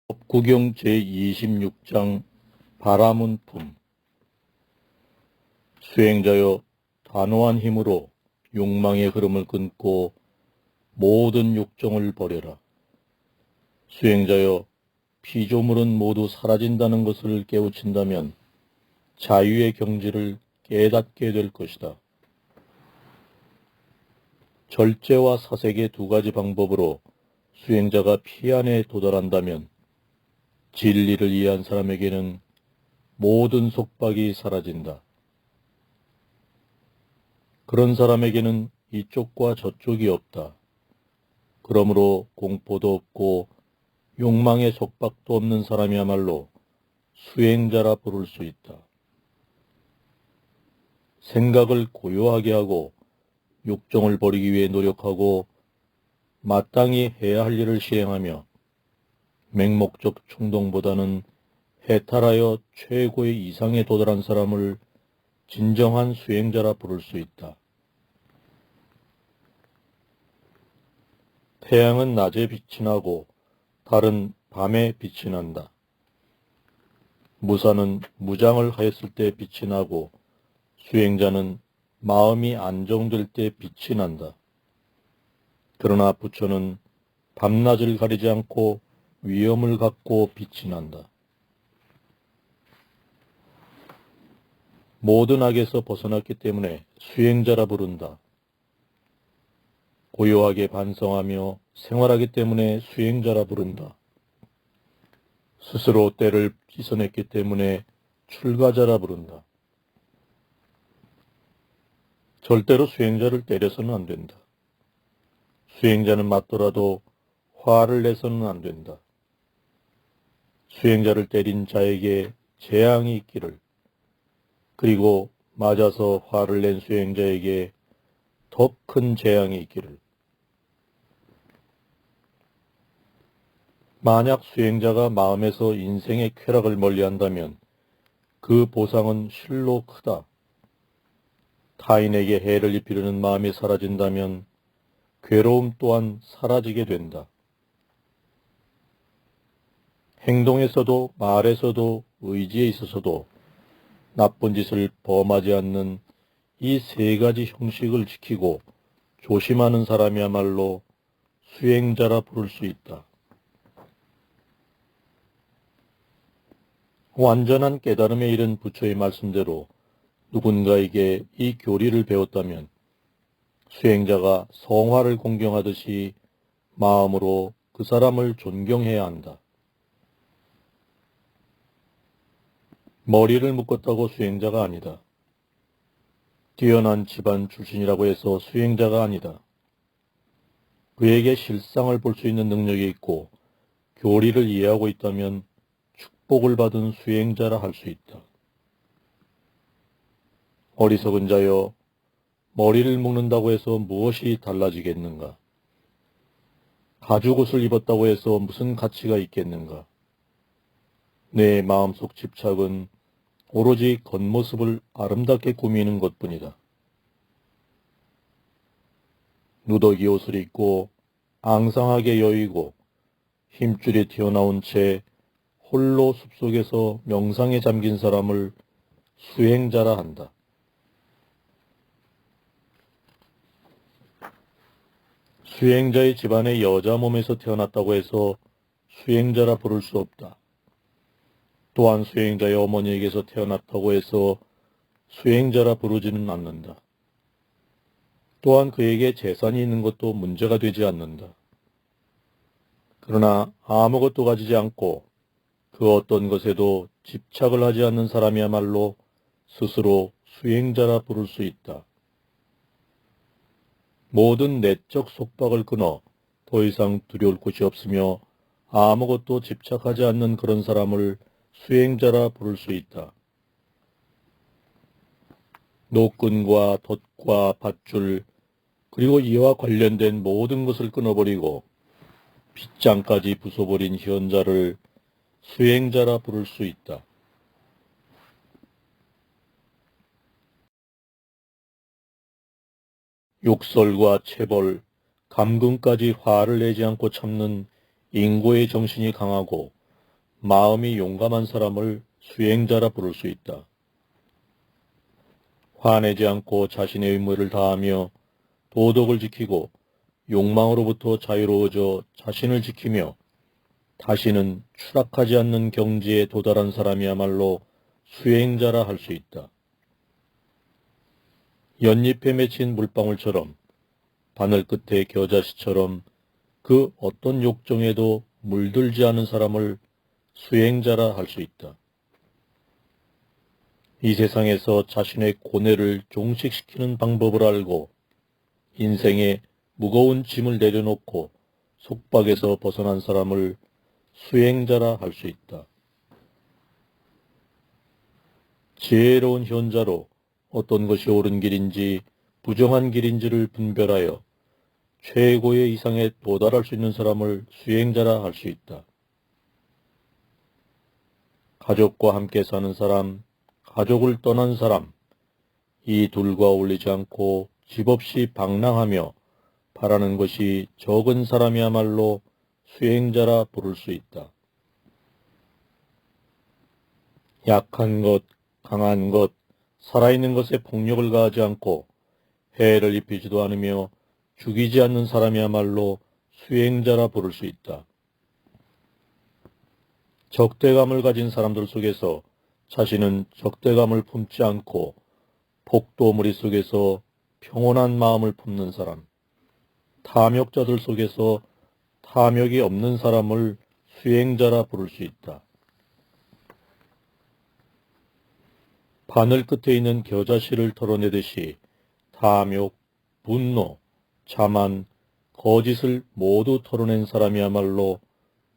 법구경 제26장 바라문 품. 수행자여, 단호한 힘으로 욕망의 흐름을 끊고 모든 욕정을 버려라. 수행자여, 피조물은 모두 사라진다는 것을 깨우친다면 자유의 경지를 깨닫게 될 것이다. 절제와 사색의 두 가지 방법으로 수행자가 피안에 도달한다면 진리를 이해한 사람에게는 모든 속박이 사라진다. 그런 사람에게는 이쪽과 저쪽이 없다. 그러므로 공포도 없고 욕망의 속박도 없는 사람이야말로 수행자라 부를 수 있다. 생각을 고요하게 하고 욕정을 버리기 위해 노력하고 마땅히 해야 할 일을 시행하며 맹목적 충동보다는 해탈하여 최고의 이상에 도달한 사람을 진정한 수행자라 부를 수 있다. 태양은 낮에 빛이 나고 달은 밤에 빛이 난다. 무사는 무장을 하였을 때 빛이 나고 수행자는 마음이 안정될 때 빛이 난다. 그러나 부처는 밤낮을 가리지 않고 위엄을 갖고 빛이 난다. 모든 악에서 벗어났기 때문에 수행자라 부른다. 고요하게 반성하며 생활하기 때문에 수행자라 부른다. 스스로 때를 씻어냈기 때문에 출가자라 부른다. 절대로 수행자를 때려서는 안 된다. 수행자는 맞더라도 화를 내서는 안 된다. 수행자를 때린 자에게 재앙이 있기를, 그리고 맞아서 화를 낸 수행자에게 더 큰 재앙이 있기를. 만약 수행자가 마음에서 인생의 쾌락을 멀리한다면 그 보상은 실로 크다. 타인에게 해를 입히려는 마음이 사라진다면 괴로움 또한 사라지게 된다. 행동에서도 말에서도 의지에 있어서도 나쁜 짓을 범하지 않는 이 세 가지 형식을 지키고 조심하는 사람이야말로 수행자라 부를 수 있다. 완전한 깨달음에 이른 부처의 말씀대로 누군가에게 이 교리를 배웠다면 수행자가 성화를 공경하듯이 마음으로 그 사람을 존경해야 한다. 머리를 묶었다고 수행자가 아니다. 뛰어난 집안 출신이라고 해서 수행자가 아니다. 그에게 실상을 볼 수 있는 능력이 있고 교리를 이해하고 있다면 축복을 받은 수행자라 할 수 있다. 어리석은 자여, 머리를 묶는다고 해서 무엇이 달라지겠는가? 가죽옷을 입었다고 해서 무슨 가치가 있겠는가? 내 마음속 집착은 오로지 겉모습을 아름답게 꾸미는 것뿐이다. 누더기 옷을 입고 앙상하게 여의고 힘줄이 튀어나온 채 홀로 숲속에서 명상에 잠긴 사람을 수행자라 한다. 수행자의 집안의 여자 몸에서 태어났다고 해서 수행자라 부를 수 없다. 또한 수행자의 어머니에게서 태어났다고 해서 수행자라 부르지는 않는다. 또한 그에게 재산이 있는 것도 문제가 되지 않는다. 그러나 아무것도 가지지 않고 그 어떤 것에도 집착을 하지 않는 사람이야말로 스스로 수행자라 부를 수 있다. 모든 내적 속박을 끊어 더 이상 두려울 곳이 없으며 아무것도 집착하지 않는 그런 사람을 수행자라 부를 수 있다. 노끈과 덫과 밧줄 그리고 이와 관련된 모든 것을 끊어버리고 빗장까지 부숴버린 현자를 수행자라 부를 수 있다. 욕설과 체벌, 감금까지 화를 내지 않고 참는 인고의 정신이 강하고 마음이 용감한 사람을 수행자라 부를 수 있다. 화내지 않고 자신의 의무를 다하며 도덕을 지키고 욕망으로부터 자유로워져 자신을 지키며 다시는 추락하지 않는 경지에 도달한 사람이야말로 수행자라 할 수 있다. 연잎에 맺힌 물방울처럼 바늘 끝에 겨자씨처럼 그 어떤 욕정에도 물들지 않은 사람을 수행자라 할 수 있다. 이 세상에서 자신의 고뇌를 종식시키는 방법을 알고 인생에 무거운 짐을 내려놓고 속박에서 벗어난 사람을 수행자라 할 수 있다. 지혜로운 현자로 어떤 것이 옳은 길인지 부정한 길인지를 분별하여 최고의 이상에 도달할 수 있는 사람을 수행자라 할 수 있다. 가족과 함께 사는 사람, 가족을 떠난 사람, 이 둘과 어울리지 않고 집 없이 방랑하며 바라는 것이 적은 사람이야말로 수행자라 부를 수 있다. 약한 것, 강한 것, 살아있는 것에 폭력을 가하지 않고 해를 입히지도 않으며 죽이지 않는 사람이야말로 수행자라 부를 수 있다. 적대감을 가진 사람들 속에서 자신은 적대감을 품지 않고 폭도무리 속에서 평온한 마음을 품는 사람, 탐욕자들 속에서 탐욕이 없는 사람을 수행자라 부를 수 있다. 바늘 끝에 있는 겨자씨를 털어내듯이 탐욕, 분노, 자만, 거짓을 모두 털어낸 사람이야말로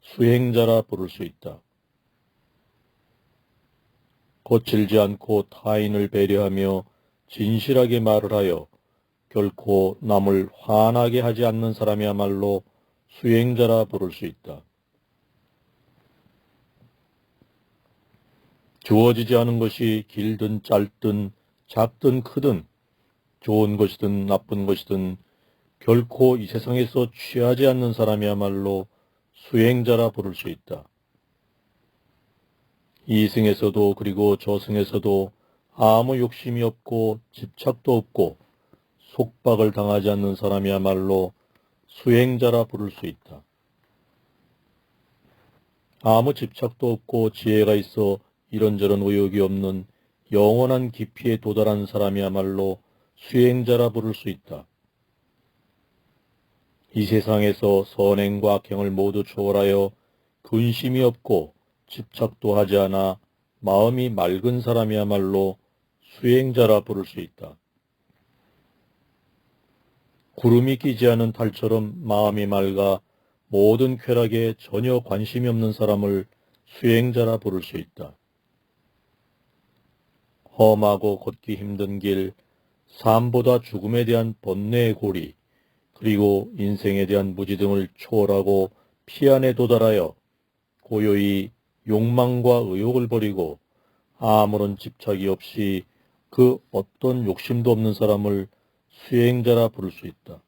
수행자라 부를 수 있다. 거칠지 않고 타인을 배려하며 진실하게 말을 하여 결코 남을 화나게 하지 않는 사람이야말로 수행자라 부를 수 있다. 주어지지 않은 것이 길든 짧든 작든 크든 좋은 것이든 나쁜 것이든 결코 이 세상에서 취하지 않는 사람이야말로 수행자라 부를 수 있다. 이승에서도 그리고 저승에서도 아무 욕심이 없고 집착도 없고 속박을 당하지 않는 사람이야말로 수행자라 부를 수 있다. 아무 집착도 없고 지혜가 있어 이런저런 의욕이 없는 영원한 깊이에 도달한 사람이야말로 수행자라 부를 수 있다. 이 세상에서 선행과 악행을 모두 초월하여 근심이 없고 집착도 하지 않아 마음이 맑은 사람이야말로 수행자라 부를 수 있다. 구름이 끼지 않은 달처럼 마음이 맑아 모든 쾌락에 전혀 관심이 없는 사람을 수행자라 부를 수 있다. 험하고 걷기 힘든 길, 삶보다 죽음에 대한 번뇌의 고리, 그리고 인생에 대한 무지 등을 초월하고 피안에 도달하여 고요히 욕망과 의욕을 버리고 아무런 집착이 없이 그 어떤 욕심도 없는 사람을 수행자라 부를 수 있다.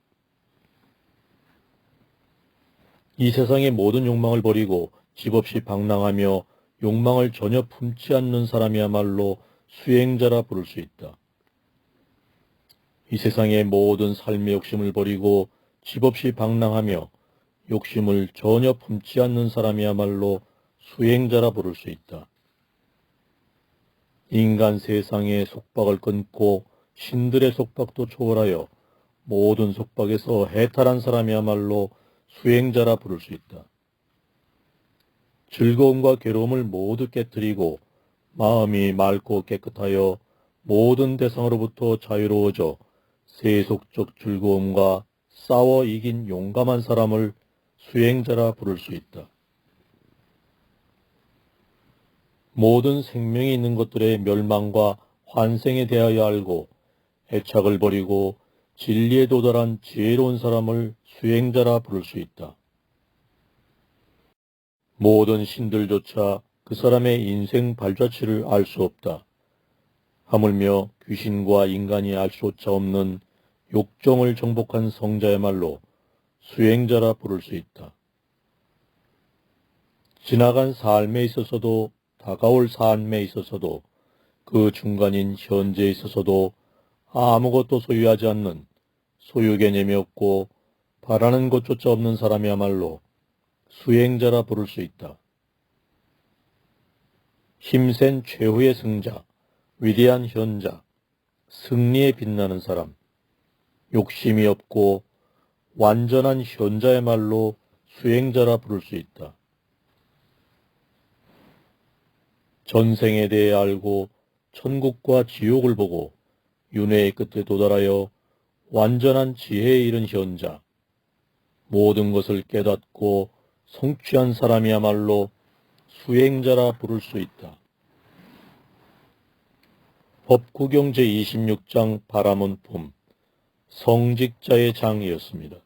이 세상의 모든 욕망을 버리고 집 없이 방랑하며 욕망을 전혀 품지 않는 사람이야말로 수행자라 부를 수 있다. 이 세상의 모든 삶의 욕심을 버리고 집 없이 방랑하며 욕심을 전혀 품지 않는 사람이야말로 수행자라 부를 수 있다. 인간 세상의 속박을 끊고 신들의 속박도 초월하여 모든 속박에서 해탈한 사람이야말로 수행자라 부를 수 있다. 즐거움과 괴로움을 모두 깨뜨리고 마음이 맑고 깨끗하여 모든 대상으로부터 자유로워져 세속적 즐거움과 싸워 이긴 용감한 사람을 수행자라 부를 수 있다. 모든 생명이 있는 것들의 멸망과 환생에 대하여 알고 애착을 버리고 진리에 도달한 지혜로운 사람을 수행자라 부를 수 있다. 모든 신들조차 그 사람의 인생 발자취를 알 수 없다. 하물며 귀신과 인간이 알 수조차 없는 욕정을 정복한 성자야말로 수행자라 부를 수 있다. 지나간 삶에 있어서도 다가올 삶에 있어서도 그 중간인 현재에 있어서도 아무것도 소유하지 않는 소유 개념이 없고 바라는 것조차 없는 사람이야말로 수행자라 부를 수 있다. 힘센 최후의 승자, 위대한 현자, 승리에 빛나는 사람, 욕심이 없고 완전한 현자야말로 수행자라 부를 수 있다. 전생에 대해 알고 천국과 지옥을 보고 윤회의 끝에 도달하여 완전한 지혜에 이른 현자, 모든 것을 깨닫고 성취한 사람이야말로 수행자라 부를 수 있다. 법구경 제26장 바라문품 성직자의 장이었습니다.